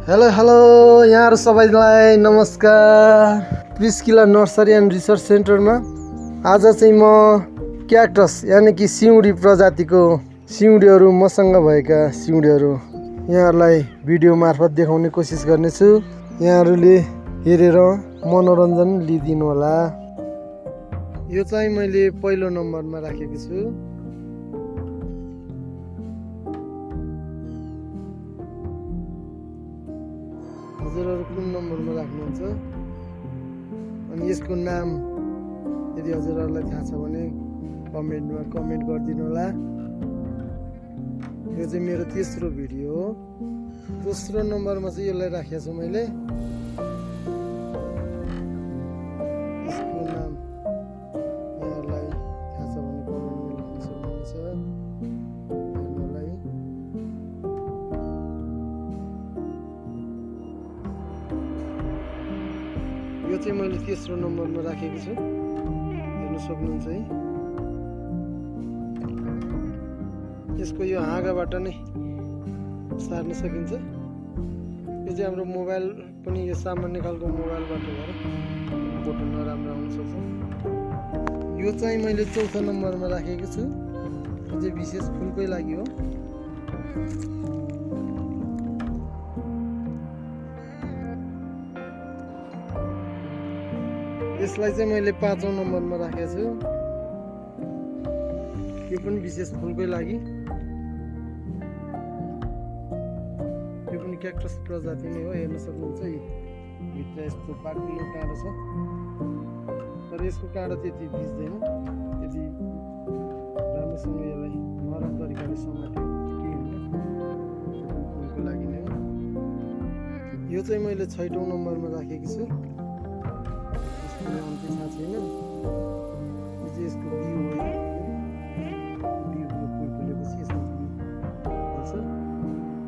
Hello hello यहाँहरु सबैलाई नमस्कार। Priscilla nursery and research सेन्टरमा आज चाहिँ म क्याक्टस यानि कि सिउँडी प्रजातिको सिउँडीहरु मसँग भएका सिउँडीहरु यहाँहरुलाई भिडियो मार्फत देखाउने कोसिस गर्नेछु। यहाँहरुले हेरेर मनोरञ्जन लिदिनु होला। यो चाहिँ मैले पहिलो नम्बरमा राखेको छु। हजुरहरु कुन नम्बरमा राख्नुहुन्छ अनि यसको नाम यदि हजुरहरुलाई थाहा छ भने कमेन्टमा कमेन्ट गरिदिनु होला। यो चाहिँ मेरो तेस्रो भिडियो हो। दोस्रो नम्बरमा चाहिँ यसलाई राखेको छु मैले। यसको नाम यहाँहरुलाई थाहा छ भने कमेन्टमा लेख्न सक्नुहुन्छ। यो चाहिँ मैले तेस्रो नम्बरमा राखेको छु। हेर्न सक्नुहुन्छ है। यसको यो हाँगाबाट नै सार्न सकिन्छ। यो चाहिँ हाम्रो मोबाइल पनि यो सामान्य खालको मोबाइलबाट भएर फोटो नराम्रो आउन सक्छ। यो चाहिँ मैले चौथो नम्बरमा राखेको छु। यो चाहिँ विशेष फुलकै लागि हो। यसलाई चाहिँ मैले पाँचौं नम्बरमा राखेको छु। यो पनि विशेष फुलकै लागि। यो पनि क्याक्टस प्रजाति नै हो। हेर्न सक्नुहुन्छ भित्र यस्तो पाकिलो काँडो छ, तर यसको काँडो त्यति भिज्दैन। त्यति राम्रोसँग यसलाई नरम तरिकाले समात्यो के हुन्छ। फुलको लागि नै हो। यो चाहिँ मैले 6औं नम्बरमा राखेको छु। नाम चाहिँ थाहा छैन। यो चाहिँ यसको बिउ हो। बिउको फुल फुलेपछि यसमा बिउ फल्छ।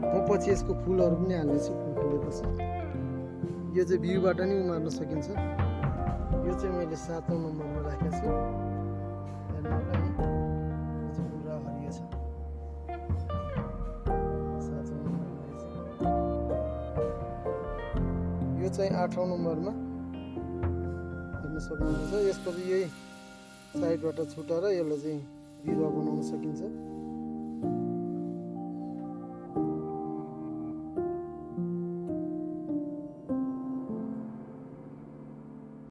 म पछि यसको फुलहरू पनि हाल्नेछु फुल फुलेपछि। यो चाहिँ बिउबाट नि उमार्न सकिन्छ। यो चाहिँ मैले 7औं नम्बरमा राखेको छु। हेर्नुहोला है, यो चाहिँ पुरा हरियो छ। 7औं नम्बरमा यो चाहिँ 8औं नम्बरमा सक्नुहुन्छ। यसपछि यही साइडबाट छुटाएर यसलाई चाहिँ बिरुवा बनाउन सकिन्छ।